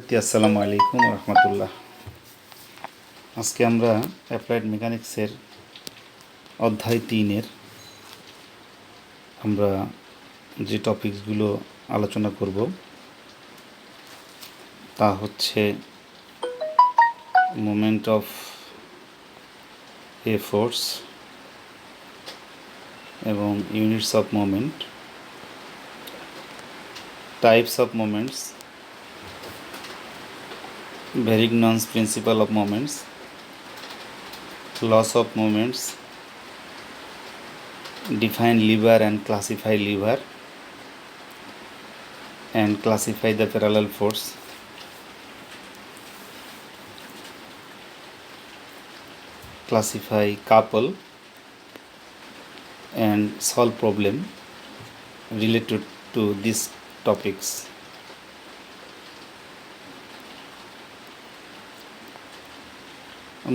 শিক্ষার্থী আসসালামু আলাইকুম রহমতুল্লাহ। আজকে আমরা অ্যাপ্লাইড মেকানিক্সের অধ্যায় 3-এর আমরা যে টপিকসগুলো আলোচনা করব তা হচ্ছে মোমেন্ট অফ এ ফোর্স এবং units of moment, types of moments, Varignon's principle of moments, laws of moments, define lever and classify lever, and classify the parallel force. Classify couple and solve problem related to these topics.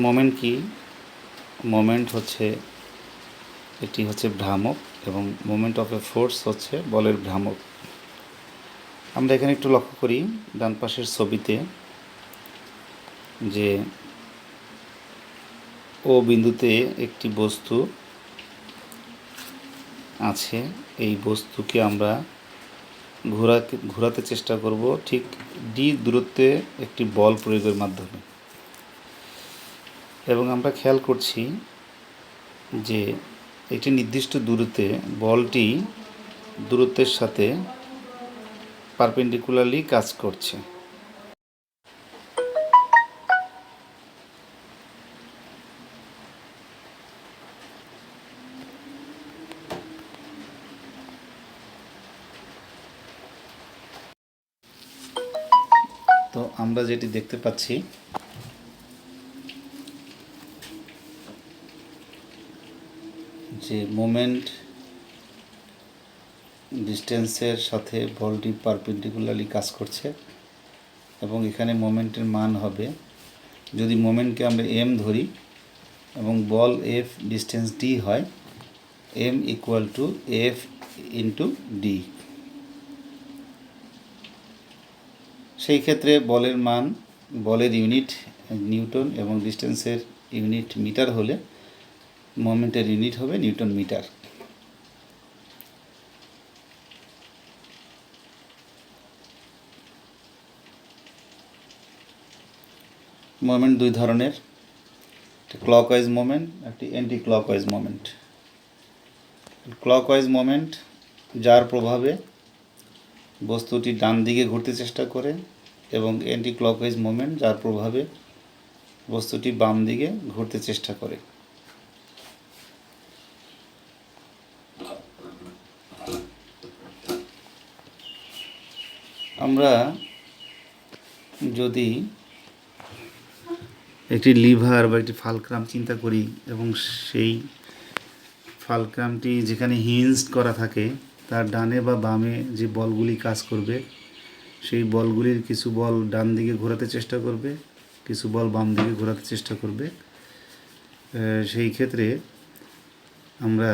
Moment কি? Moment হচ্ছে এটি হচ্ছে ভ্রামক এবং moment of A force হচ্ছে বলের ভ্রামক। আমরা এখানে একটু লক্ষ্য করি ডান পাশের ছবিতে যে ও বিন্দুতে একটি বস্তু আছে, এই বস্তুকে আমরা ঘোরাতে চেষ্টা করব ঠিক ডি দূরত্বে একটি বল প্রয়োগের মাধ্যমে। এবং আমরা খেয়াল করছি যে একটি নির্দিষ্ট দূরত্বে বলটি দূরত্বের সাথে পারপেন্ডিকুলারলি কাজ করছে। তো আমরা যেটি দেখতে পাচ্ছি যে মোমেন্ট ডিস্টেন্সের সাথে বলটি পারপেন্ডিকুলারলি কাজ করছে এবং এখানে মোমেন্টের মান হবে, যদি মোমেন্টকে আমরা এম ধরি এবং বল এফ ডিস্টেন্স ডি হয়, M equal to F into D. সেই ক্ষেত্রে বলের মান, বলের ইউনিট নিউটন এবং ডিস্টেন্সের ইউনিট মিটার হলে মোমেন্টের ইউনিট হবে নিউটন মিটার। মোমেন্ট দুই ধরনের, একটি ক্লকওয়াইজ মোমেন্ট, একটি anti clockwise moment. Clockwise moment যার প্রভাবে বস্তুটি ডান দিকে ঘুরতে চেষ্টা করে এবং অ্যান্টি ক্লকওয়াইজ মোমেন্ট যার প্রভাবে বস্তুটি বাম দিকে ঘুরতে চেষ্টা করে। আমরা যদি একটি লিভার বা একটি ফালক্রাম চিন্তা করি এবং সেই ফালক্রামটি যেখানে হিঞ্জড করা থাকে তার ডানে বা বামে যে বলগুলি কাজ করবে, সেই বলগুলির কিছু বল ডান দিকে ঘোরাতে চেষ্টা করবে, কিছু বল বাম দিকে ঘোরাতে চেষ্টা করবে। সেই ক্ষেত্রে আমরা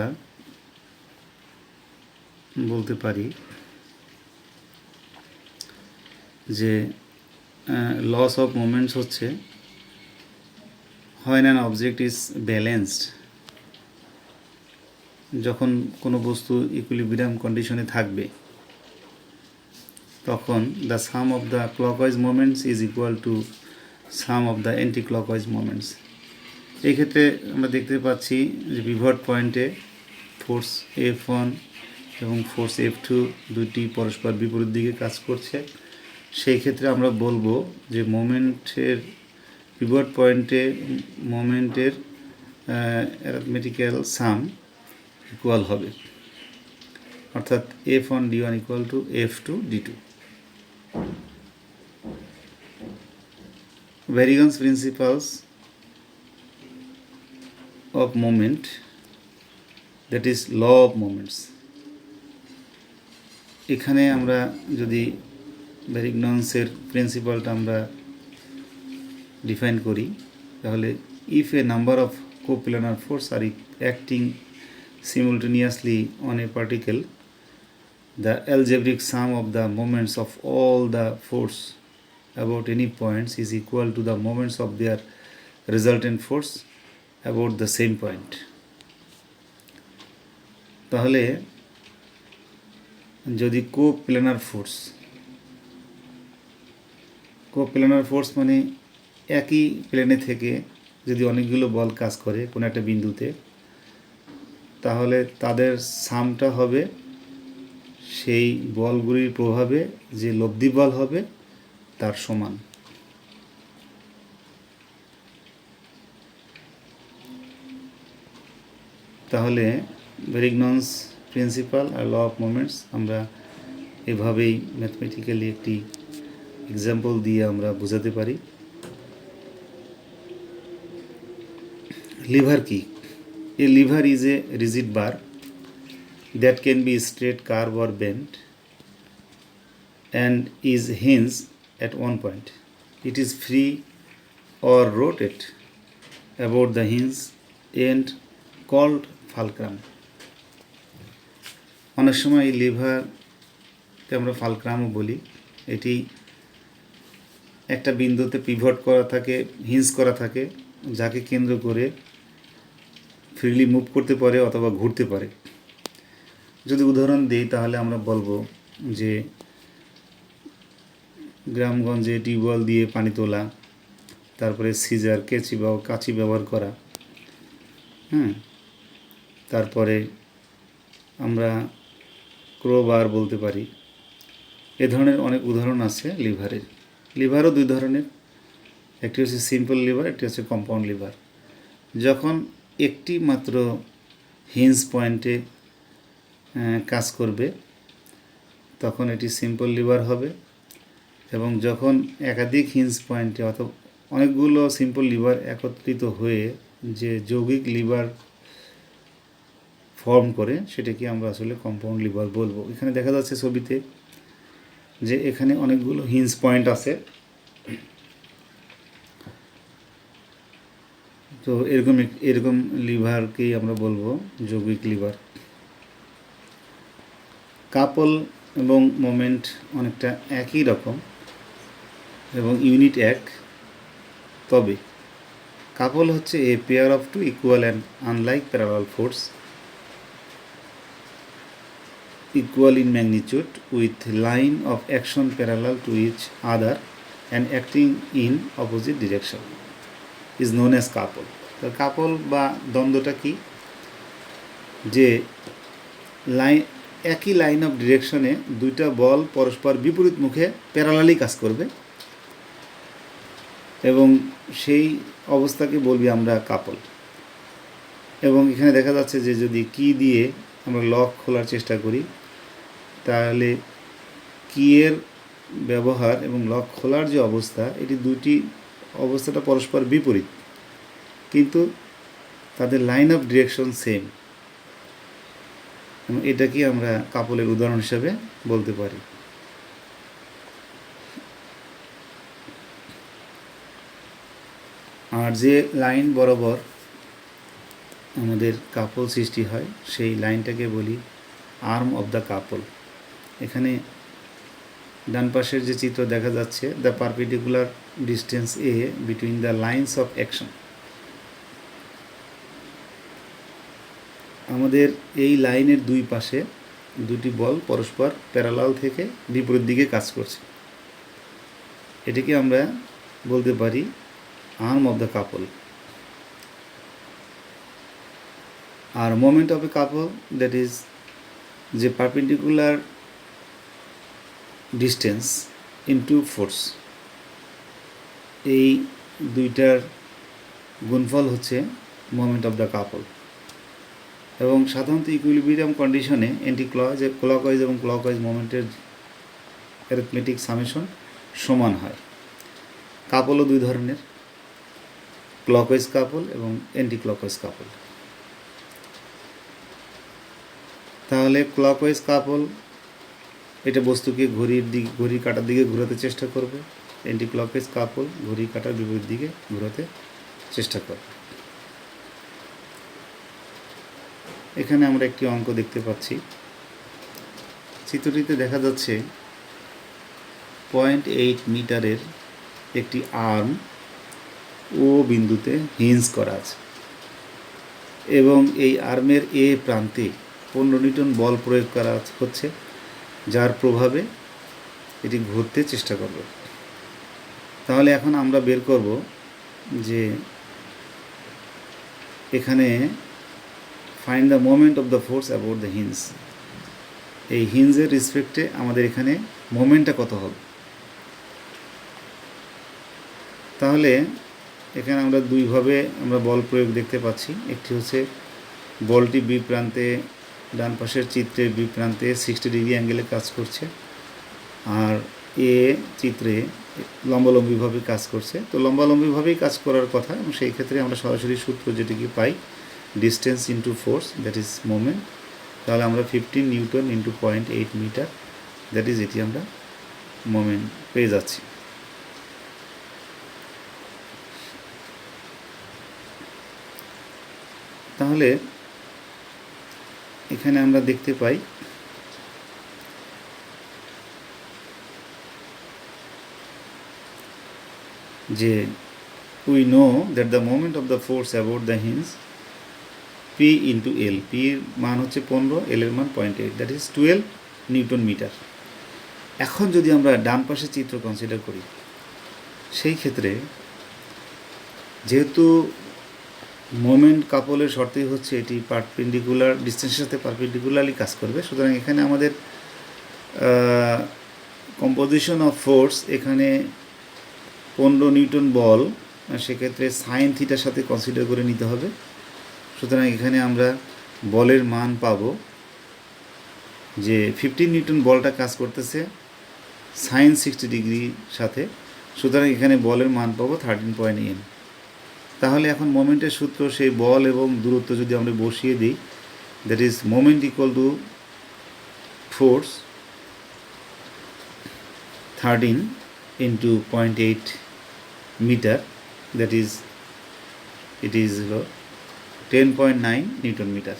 বলতে পারি যে লস অফ মোমেন্টস হচ্ছে when an object is balanced, যখন কোনো বস্তু ইকুইলিব্রিয়াম কন্ডিশনে থাকবে তখন the some of the clockwise moments is equal to some of the anti clockwise moments. এই ক্ষেত্রে আমরা দেখতে পাচ্ছি যে পিভট পয়েন্টে ফোর্স F1 এবং ফোর্স F2 দুটি পরস্পর বিপরীত দিকে কাজ করছে। সেই ক্ষেত্রে আমরা বলবো যে মোমেন্টের পিভট পয়েন্টে মোমেন্টের অ্যারিথমেটিক্যাল সাম ইকুয়াল হবে, অর্থাৎ F1 D1 equal to F2 D2। Varignon's principles of moment, that is law of moments। এখানে আমরা যদি ভ্যারিগনন্সের প্রিন্সিপালটা আমরা ডিফাইন করি তাহলে if a number of coplanar force are acting simultaneously on a particle, the algebraic sum of the moments of all the force about any points is equal to the moments of their resultant force about the same point. তাহলে যদি কোপ্ল্যানার force মানে একই প্লেনে থেকে যদি অনেকগুলো বল কাজ করে কোনো একটা বিন্দুতে, তাহলে তাদের সামটা হবে সেই বলগুলির প্রভাবে যে লব্ধি বল হবে তার সমান। তাহলে ব্রিগনস প্রিন্সিপাল আর ল অফ মোমেন্টস আমরা এভাবেই ম্যাথমেটিক্যালি একটি এক্সাম্পল দিয়ে আমরা বোঝাতে পারি। লিভার কি? A lever is a rigid bar that can be straight, curved or bent and is hinged at one point. It is free or rotate about the hinge end called fulcrum. অনেক সময় এই লিভারকে আমরা ফালক্রামও বলি। এটি একটা বিন্দুতে pivot করা থাকে, হিঞ্জ করা থাকে, যাকে কেন্দ্র করে ফ্রিলি মুভ করতে পারে অথবা ঘুরতে পারে। যদি উদাহরণ দিই তাহলে আমরা বলবো যে গ্রামগঞ্জে টিউবওয়েল দিয়ে পানি তোলা, তারপরে সিজার, কাঁচি ব্যবহার করা, তারপরে আমরা ক্রোবার বলতে পারি। এ ধরনের অনেক উদাহরণ আছে লিভারের। লিভারও দুই ধরনের, একটি হচ্ছে সিম্পল লিভার, একটি হচ্ছে কম্পাউন্ড লিভার। যখন একটি মাত্র হিঞ্জ পয়েন্টে কাজ করবে তখন এটি সিম্পল লিভার হবে, এবং যখন একাধিক হিঞ্জ পয়েন্টে অথবা অনেকগুলো সিম্পল লিভার একত্রিত হয়ে যে যৌগিক লিভার ফর্ম করে সেটাকে আমরা আসলে কম্পাউন্ড লিভার বলবো। এখানে দেখা যাচ্ছে ছবিতে যে এখানে অনেকগুলো হিঞ্জ পয়েন্ট আছে। তো এরকম লিভারকেই আমরা বলবো যৌগিক লিভার। কাপল এবং মোমেন্ট অনেকটা একই রকম এবং ইউনিট এক, তবে কাপল হচ্ছে a pair of two equal and unlike parallel force equal in magnitude with line of action parallel to each other and acting in opposite direction is known as couple. তো কাপল বা দ্বন্দ্বটা কি? যে একই line of ডিরেকশনে দুইটা বল পরস্পর বিপরীত মুখে parallelly কাজ করবে, এবং সেই অবস্থাকে বলবি আমরা কাপল। এবং এখানে দেখা যাচ্ছে যে যদি কি দিয়ে আমরা লক খোলার চেষ্টা করি তাহলে কিয়ের ব্যবহার এবং লক খোলার যে অবস্থা, এটি দুটি অবস্থাটা পরস্পর বিপরীত, কিন্তু তাদের লাইন অফ ডিরেকশন সেম, এবং এটাকে আমরা কাপলের উদাহরণ হিসাবে বলতে পারি। আর যে লাইন বরাবর আমাদের কাপল সৃষ্টি হয় সেই লাইনটাকে বলি আর্ম অফ দ্য কাপল। এখানে ডান পাশের যে চিত্র দেখা যাচ্ছে, the perpendicular distance a between the lines of action. আমাদের এই লাইনের দুই পাশে দুটি বল পরস্পর প্যারালাল থেকে বিপরীত দিকে কাজ করছে, এটিকে আমরা বলতে পারি আর্ম অফ দ্য কাপল। আর moment of a couple that is যে পারপেন্ডিকুলার ডিস্টেন্স ইনটু ফোর্স, এই দুইটার গুণফল হচ্ছে মোমেন্ট অফ দ্য কাপল। এবং সাধারণত ইকুইলিব্রিয়াম কন্ডিশনে অ্যান্টি ক্লকওয়াইজ এবং ক্লকওয়াইজ মোমেন্টের অ্যারিথমেটিক সামেশন সমান হয়। কাপলও দুই ধরনের, ক্লকওয়াইজ কাপল এবং অ্যান্টি ক্লকওয়াইজ কাপল। তাহলে ক্লকওয়াইজ কাপল এটা বস্তুকে ঘড়ির কাঁটার দিকে ঘোরাতে চেষ্টা করবে, অ্যান্টি ক্লকওয়াইজ কাপল ঘড়ির কাঁটার বিপরীত দিকে ঘোরাতে চেষ্টা করবে। এখানে আমরা একটি অঙ্ক দেখতে পাচ্ছি। চিত্রটিতে দেখা যাচ্ছে 0.8 মিটারের একটি আর্ম ও বিন্দুতে হিঞ্জ করা আছে এবং এই আর্মের এ প্রান্তে 15 নিউটন বল প্রয়োগ করা হচ্ছে, যার প্রভাবে এটি ঘুরতে চেষ্টা করবে। তাহলে এখন আমরা বের করব যে এখানে find the moment of the force about the hinge. এই হিঞ্জের রেসপেক্টে আমাদের এখানে মোমেন্টটা কত হবে। তাহলে এখানে আমরা দুইভাবে আমরা বল প্রয়োগ দেখতে পাচ্ছি। একটি হচ্ছে বলটি বি প্রান্তে, ডান পাশের চিত্রে বি প্রান্তে 60 ডিগ্রি অ্যাঙ্গেলে কাজ করছে, আর এ চিত্রে লম্বালম্বিভাবে কাজ করছে। তো লম্বালম্বিভাবেই কাজ করার কথা, এবং সেই ক্ষেত্রে আমরা সরাসরি সূত্র যেটিকে পাই, distance into force, that is moment. তাহলে আমরা 15 newton into 0.8 metre, that is এটি আমরা মোমেন্ট পেয়ে যাচ্ছি। তাহলে এখানে আমরা দেখতে পাই যে we know that the moment of the force about the hinge P into L, P এর মান হচ্ছে 15, L এর মান 0.8, that is 12 নিউটন মিটার। এখন যদি আমরা ডান পাশে চিত্র কনসিডার করি, সেই ক্ষেত্রে যেহেতু মোমেন্ট কাপলের শর্তেই হচ্ছে এটি পারপেন্ডিকুলার ডিস্টেন্সের সাথে পারপেন্ডিকুলারলি কাজ করবে, সুতরাং এখানে আমাদের কম্পোজিশন অফ ফোর্স এখানে 15 নিউটন বল, সেক্ষেত্রে সাইন থিটার সাথে কনসিডার করে নিতে হবে। সুতরাং এখানে আমরা বলের মান পাব যে 15 নিউটন বলটা কাজ করতেছে সাইন 60 ডিগ্রির সাথে, সুতরাং এখানে বলের মান পাবো 13 m। তাহলে এখন মোমেন্টের সূত্র, সেই বল এবং দূরত্ব যদি আমরা বসিয়ে দিই, that is moment equal to force 13 into 0.8 metre, that is it is 10.9 newton metre.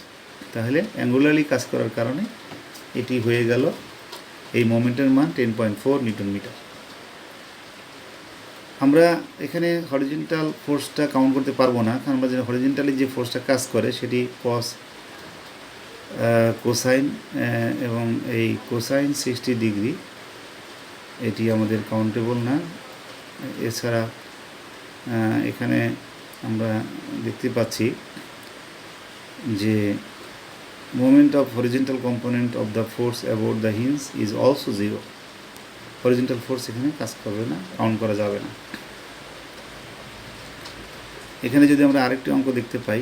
তাহলে অ্যাঙ্গুলারলি কাজ করার কারণে এটি হয়ে গেল এই মোমেন্টের মান 10.4 নিউটন মিটার। আমরা এখানে হরিজন্টাল ফোর্সটা কাউন্ট করতে পারবো না, কারণ আমরা যে হরিজন্টালি যে ফোর্সটা কাজ করে সেটি কস কোসাইন, এবং এই কোসাইন 60 ডিগ্রি এটি আমাদের কাউন্টেবল না। এছাড়া এখানে আমরা দেখতে পাচ্ছি যে moment of horizontal component of the force about the hinge is also 0। Horizontal force এখানে কাজ করবে না, কাউন্ট করা যাবে না। এখানে যদি আমরা আরেকটি অঙ্ক দেখতে পাই,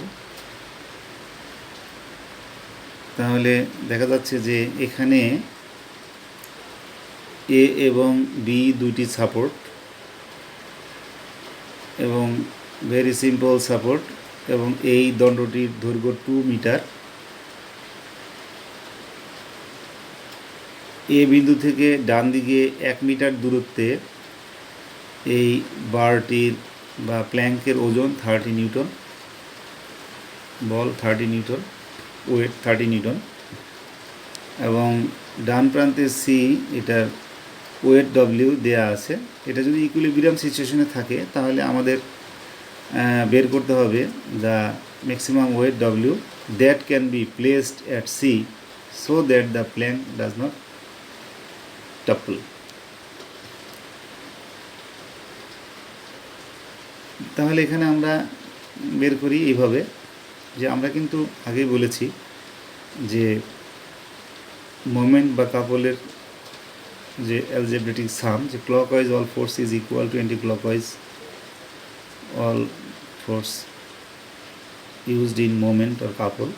তাহলে দেখা যাচ্ছে যে এখানে এ এবং বি দুইটি সাপোর্ট, এবং ভেরি সিম্পল সাপোর্ট, এবং এই দণ্ডটির দৈর্ঘ্য 2 মিটার। এ বিন্দু থেকে ডান দিকে 1 মিটার দূরত্বে এই বারটির বা প্ল্যাঙ্কের ওজন 30 নিউটন, বল 30 নিউটন, ওয়েট 30 নিউটন, এবং ডান প্রান্তে সি, এটার ওয়েট ডব্লিউ দেয়া আছে। এটা যদি ইকুইলিব্রিয়াম সিচুয়েশনে থাকে তাহলে আমাদের বের করতে হবে the maximum weight W that can be placed at C so that the plank does not topple. তাহলে এখানে আমরা বের করি এইভাবে, যে আমরা কিন্তু আগেই বলেছি যে মোমেন্ট বা কাপলের যে অ্যালজেব্রেটিক সাম, যে clockwise all force is equal to anti clockwise all force used in moment or couple,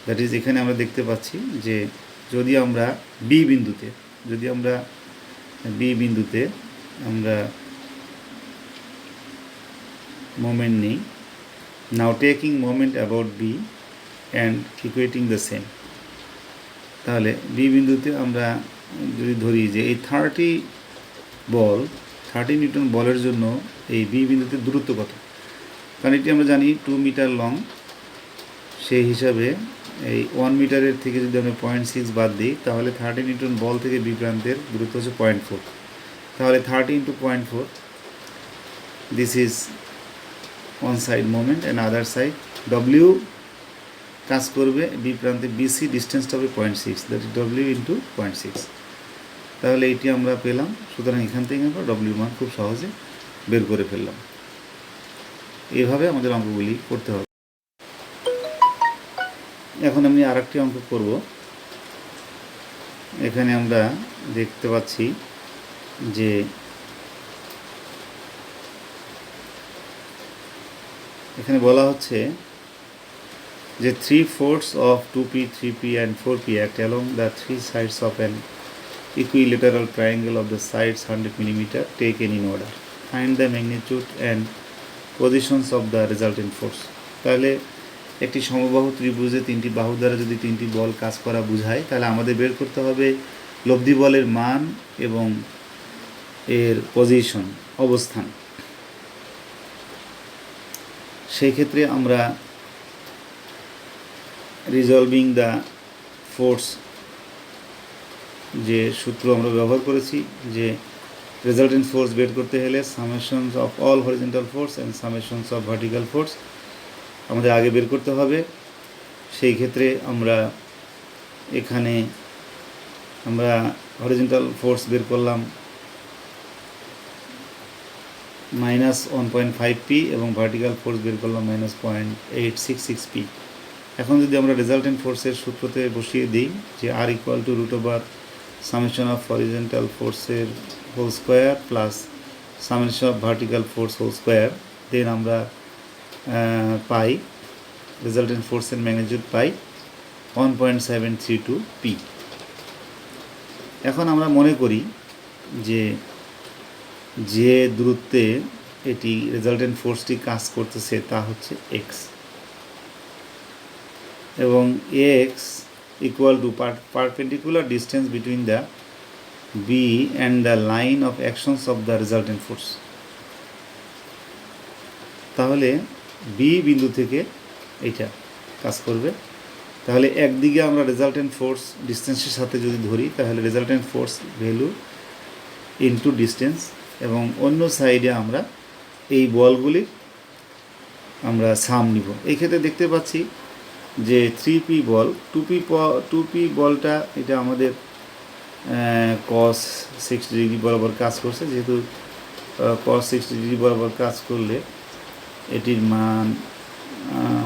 that is এখানে আমরা দেখতে পাচ্ছি যে যদি আমরা বি বিন্দুতে আমরা মোমেন্ট নিই, now taking moment about B and equating the same, তাহলে বি বিন্দুতে আমরা যদি ধরি যে এই 30 নিউটন বলের জন্য এই বি বিন্দুতে দূরত্ব কত, কারণ এটি আমরা জানি 2 মিটার লং, সেই হিসাবে এই 1 মিটারের থেকে যদি আমরা 0.6 বাদ দিই, তাহলে 30 নিউটন বল থেকে বি প্রান্তের দূরত্ব হচ্ছে 0.4। তাহলে 30 × 0.4 this is one side moment and other side W কাজ করবে বি প্রান্তে বিসি, ডিস্টেন্সটা হবে 0.6, দ্যাট ইজ ডব্লিউ ইন্টু 0.6। তাহলে এইটি আমরা পেলাম। সুতরাং এখান থেকে আমরা ডব্লিউ মান খুব সহজে বের করে ফেললাম। এইভাবে আমাদের অঙ্কগুলি করতে হবে। এখন আমি আরেকটি অঙ্ক করব। এখানে আমরা দেখতে পাচ্ছি যে এখানে বলা হচ্ছে যে 3/4 of 2p, 3p and 4p act along the three sides of an equilateral triangle of the sides 100 mm taken in order. Find the magnitude and positions of the resultant force. তাহলে একটি সমবাহু ত্রিভুজে তিনটি বাহু দ্বারা যদি তিনটি বল কাজ করা বোঝায়, তাহলে আমাদের বের করতে হবে লব্ধি বলের মান এবং এর পজিশন, অবস্থান। সেই ক্ষেত্রে আমরা রিজলভিং দ্য ফোর্স যে সূত্র আমরা ব্যবহার করেছি, যে রেজাল্টেন্ট ফোর্স বের করতে হলে summations of all horizontal force and summations of vertical force আমাদের আগে বের করতে হবে। সেই ক্ষেত্রে আমরা এখানে হরিজন্টাল ফোর্স বের করলাম -1.5p এবং ভার্টিক্যাল ফোর্স বের করলাম -0.866p। এখন যদি আমরা রেজাল্টেন্ট ফোর্সের সূত্রতে বসিয়ে দিই যে r = সামেশন অফ হরিজন্টাল ফোর্সের whole square plus summation of vertical force whole square, then আমরা পাই রেজাল্টেন্ট ফোর্সের ম্যাগনিটিউড পাই 1.732p। এখন আমরা মনে করি যে দূরত্বে এটি রেজাল্টেন্ট ফোর্সটি কাজ করতেছে তা হচ্ছে x, এবং x equal to perpendicular distance between the B and the line of actions of the resultant force। তাহলে B বিন্দু থেকে এটা কাজ করবে। তাহলে একদিকে আমরা রেজাল্টেন্ট ফোর্স ডিস্টেন্সের সাথে যদি ধরি, তাহলে resultant force value into distance, এবং অন্য সাইডে আমরা এই বলগুলির আমরা সাম নিব। এই ক্ষেত্রে দেখতে পাচ্ছি যে 3p বল, 2p বলটা এটা আমাদের cos 60 ডিগ্রি বরাবর কাজ করছে। যেহেতু cos 60 ডিগ্রি বরাবর কাজ করলে এটির মান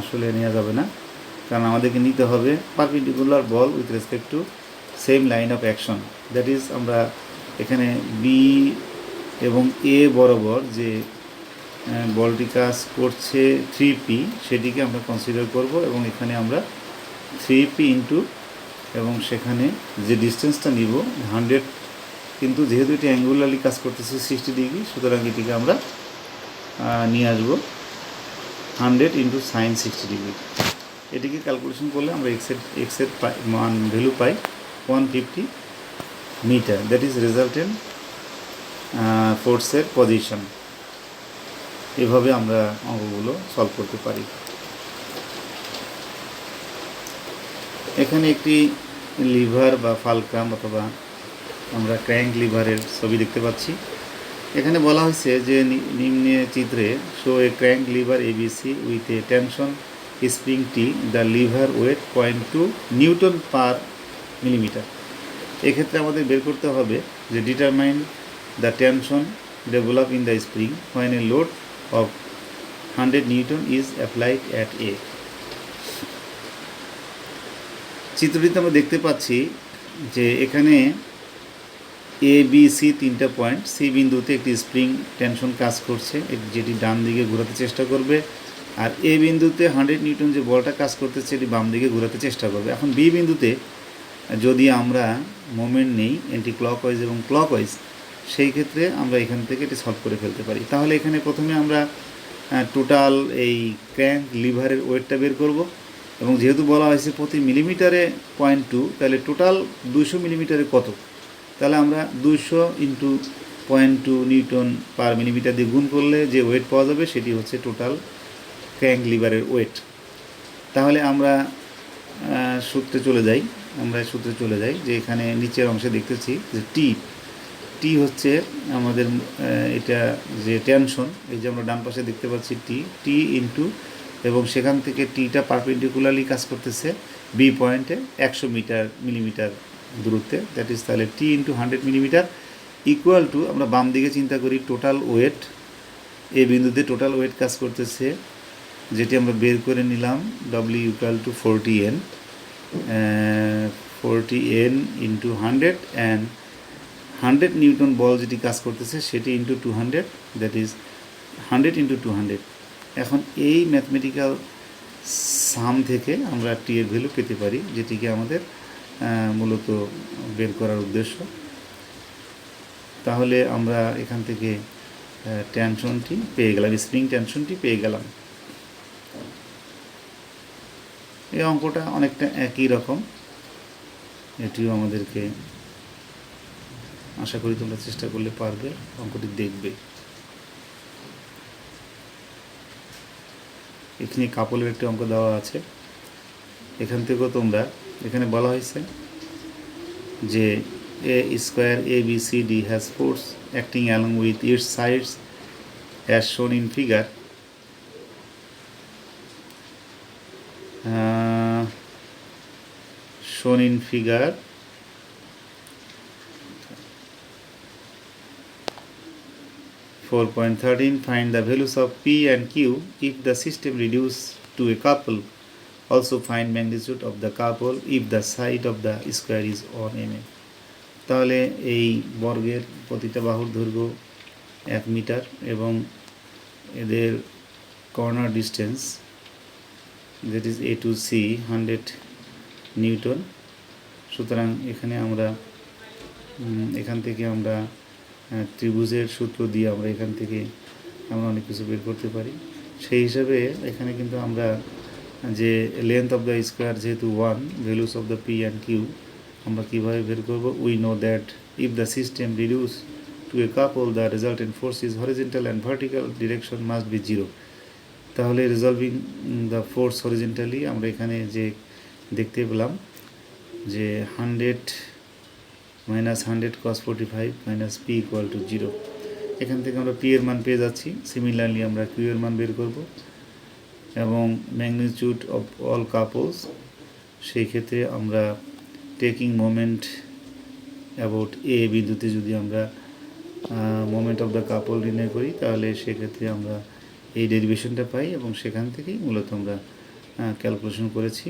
আসলে নেওয়া যাবে না, কারণ আমাদেরকে নিতে হবে perpendicular ball with respect to same line of action. That is আমরা এখানে বি এবং এ বরাবর যে বলটি কাজ করছে 3p সেটিকে আমরা কনসিডার করব, এবং এখানে আমরা 3p ইন্টু এবং সেখানে যে ডিস্টেন্সটা নিব 100, কিন্তু যেহেতু এটি অ্যাঙ্গুলারলি কাজ করতেছে 60 ডিগ্রি, সুতরাং এটিকে আমরা নিয়ে আসবো 100 ইন্টু সাইন 60 ডিগ্রি। এটিকে ক্যালকুলেশন করলে আমরা এক্সের মান ভ্যালু পাই 150 মিটার। দ্যাট ইজ রেজাল্টেন্ট ফোর্সের পজিশন। এভাবে আমরা অঙ্কগুলো সলভ করতে পারি। এখানে একটি লিভার বা ফালক্রাম অথবা আমরা ক্র্যাঙ্ক লিভারের ছবি দেখতে পাচ্ছি। এখানে বলা হয়েছে যে নিম্নে চিত্রে show a crank lever ABC with a tension spring T, the lever weight 0.2 newton per millimetre. এক্ষেত্রে আমাদের বের করতে হবে যে determine the tension develop in the spring when a load of 100 Newton is applied at A। চিত্রটিতে আমরা দেখতে পাচ্ছি যে এখানে এ বি সি তিনটা পয়েন্ট, সি বিন্দুতে একটি স্প্রিং টেনশন কাজ করছে যেটি ডান দিকে ঘোরাতে চেষ্টা করবে, আর এ বিন্দুতে 100 নিউটন যে বলটা কাজ করতেছে এটি বাম দিকে ঘোরাতে চেষ্টা করবে। এখন বি বিন্দুতে যদি আমরা মোমেন্ট নেই অ্যান্টি ক্লকওয়াইজ এবং ক্লকওয়াইজ, সেই ক্ষেত্রে আমরা এখান থেকে এটি সলভ করে ফেলতে পারি। তাহলে এখানে প্রথমে আমরা টোটাল এই ক্র্যাঙ্ক লিভারের ওয়েটটা বের করব, এবং যেহেতু বলা হয়েছে প্রতি মিলিমিটারে 0.2, তাহলে টোটাল 200 মিলিমিটারে কত, তাহলে আমরা 200 ইন্টু 0.2 নিউটন পার মিলিমিটার দিয়ে গুণ করলে যে ওয়েট পাওয়া যাবে সেটি হচ্ছে টোটাল ক্র্যাঙ্ক লিভারের ওয়েট। তাহলে আমরা সূত্রে চলে যাই যে এখানে নিচের অংশে দেখতেছি যে টি হচ্ছে আমাদের এটা যে টেনশন, এই যে আমরা ডান পাশে দেখতে পাচ্ছি টি ইন্টু, এবং সেখান থেকে টিটা পারপেন্ডিকুলারলি কাজ করতেছে বি পয়েন্টে 100 মিলিমিটার দূরত্বে, দ্যাট ইজ তাহলে টি ইন্টু 100 মিলিমিটার ইকুয়াল টু, আমরা বাম দিকে চিন্তা করি টোটাল ওয়েট, এই বিন্দুতে টোটাল ওয়েট কাজ করতেছে, যেটি আমরা বের করে নিলাম W equal to 40N, 40N into 100, and 100 newton বল যেটি কাজ করতেছে সেটি ইন্টু 200, দ্যাট ইজ 100 ইন্টু 200। এখন এই ম্যাথমেটিক্যাল সাম থেকে আমরা টি এর ভ্যালু পেতে পারি, যেটিকে আমাদের মূলত বের করার উদ্দেশ্য। তাহলে আমরা এখান থেকে টেনশনটি পেয়ে গেলাম, স্প্রিং টেনশনটি পেয়ে গেলাম। এই অঙ্কটা অনেকটা একই রকম, এটিও আমাদেরকে আশা করি তোমরা চেষ্টা করলে পারবে, অঙ্কটি দেখবে। এখানে কাপলের একটি অঙ্ক দেওয়া আছে, এখান থেকেও তোমরা, এখানে বলা হয়েছে যে a square ABCD has force acting along with its sides as shown in figure. Shown in figure 4.13. Find the values of P and Q if the system reduced to a couple. Also find magnitude of the couple if the side of the square is 1 mm. তাহলে এই বর্গের প্রতিটা বাহুর দৈর্ঘ্য 1 metre এবং এদের corner distance, that is A to C 100 Newton. সুতরাং এখানে আমরা এখান থেকে আমরা ত্রিভুজের সূত্র দিয়ে আমরা এখান থেকে আমরা অনেক কিছু বের করতে পারি। সেই হিসাবে এখানে কিন্তু আমরা যে লেন্থ অফ দ্য স্কোয়ার যেহেতু 1, values of the P and Q আমরা কীভাবে বের করব? We know that if the system reduce to a couple the resultant force is horizontal and vertical direction must be 0। তাহলে রিজলভিং দ্য ফোর্স হরিজেন্টালি আমরা এখানে যে দেখতে পেলাম যে 100 minus 100 cos 45 minus P equal to 0। এখান থেকে আমরা পি এর মান পেয়ে যাচ্ছি। সিমিলারলি আমরা কিউ এর মান বের করব, এবং ম্যাগনিটিউড অফ অল কাপলস, সেই ক্ষেত্রে আমরা টেকিং মোমেন্ট অ্যাবাউট এ বিন্দুতে যদি আমরা মোমেন্ট অফ দ্য কাপল নির্ণয় করি, তাহলে সেক্ষেত্রে আমরা এই ডেরিভেশনটা পাই, এবং সেখান থেকেই মূলত আমরা ক্যালকুলেশন করেছি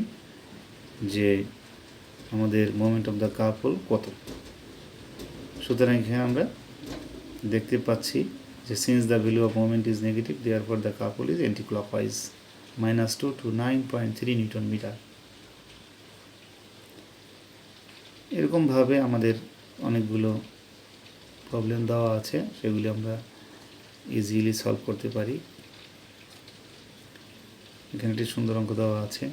যে আমাদের মোমেন্ট অফ দ্য কাপল কত। সুতরাং এখানে আমরা দেখতে পাচ্ছি যে since the value of moment is negative, therefore the couple is anticlockwise -2 to 9.3 newton metre. এরকমভাবে আমাদের অনেকগুলো প্রবলেম দেওয়া আছে, সেগুলি আমরা ইজিলি সলভ করতে পারি। এখানে একটি সুন্দর অঙ্ক দেওয়া আছে,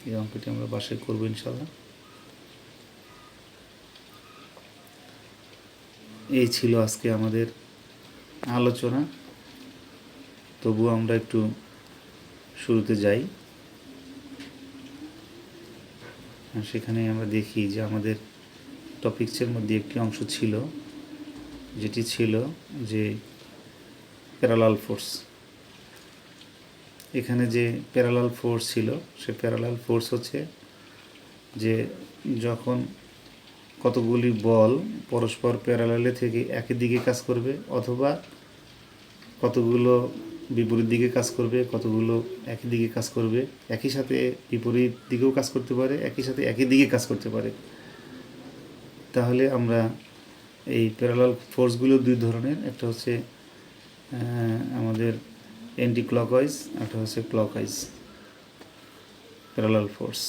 এই অঙ্কটি আমরা বাসায় করব ইনশাআল্লাহ। এই ছিল আজকে আমাদের আলোচনা। তবুও আমরা একটু শুরুতে যাই, সেখানে আমরা দেখি যে আমাদের টপিকসের মধ্যে একটি অংশ ছিল, যেটি ছিল যে প্যারালাল ফোর্স। এখানে যে প্যারালাল ফোর্স ছিল, সে প্যারালাল ফোর্স হচ্ছে যে যখন কতগুলি বল পরস্পর প্যারালালে থেকে একই দিকে কাজ করবে, অথবা কতগুলো বিপরীত দিকে কাজ করবে, কতগুলো একই দিকে কাজ করবে, একই সাথে বিপরীত দিকেও কাজ করতে পারে, একই সাথে একই দিকে কাজ করতে পারে। তাহলে আমরা এই প্যারালাল ফোর্সগুলো দুই ধরনের, একটা হচ্ছে আমাদের অ্যান্টি ক্লকওয়াইজ, একটা হচ্ছে ক্লকওয়াইজ প্যারালাল ফোর্স।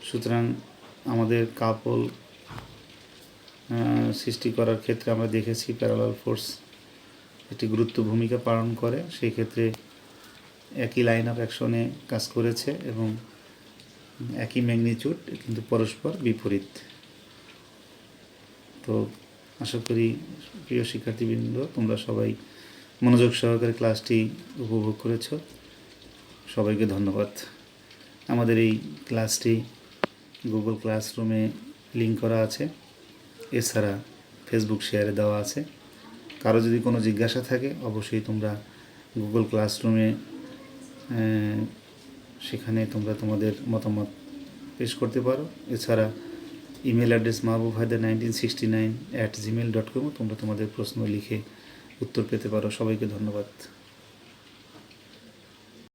সুতরাং আমাদের কাপল সৃষ্টি করার ক্ষেত্রে আমরা দেখেছি প্যারালাল ফোর্স একটি গুরুত্ব ভূমিকা পালন করে। সেই ক্ষেত্রে একই লাইন অফ অ্যাকশনে কাজ করেছে এবং একই ম্যাগনিটিউড, কিন্তু পরস্পর বিপরীত। তো আশা করি প্রিয় শিক্ষার্থীবৃন্দ, তোমরা সবাই মনোযোগ সহকারে ক্লাসটি উপভোগ করেছ। সবাইকে ধন্যবাদ। আমাদের এই ক্লাসটি গুগল ক্লাসরুমে লিঙ্ক করা আছে, এছাড়া ফেসবুক শেয়ারে দেওয়া আছে। কারো যদি কোনো জিজ্ঞাসা থাকে অবশ্যই তোমরা গুগল ক্লাসরুমে সেখানে তোমরা তোমাদের মতামত পেশ করতে পারো। এছাড়া ইমেল অ্যাড্রেস mahbubhaider1969@gmail.com তোমরা তোমাদের প্রশ্ন লিখে উত্তর পেতে পারো। সবাইকে ধন্যবাদ।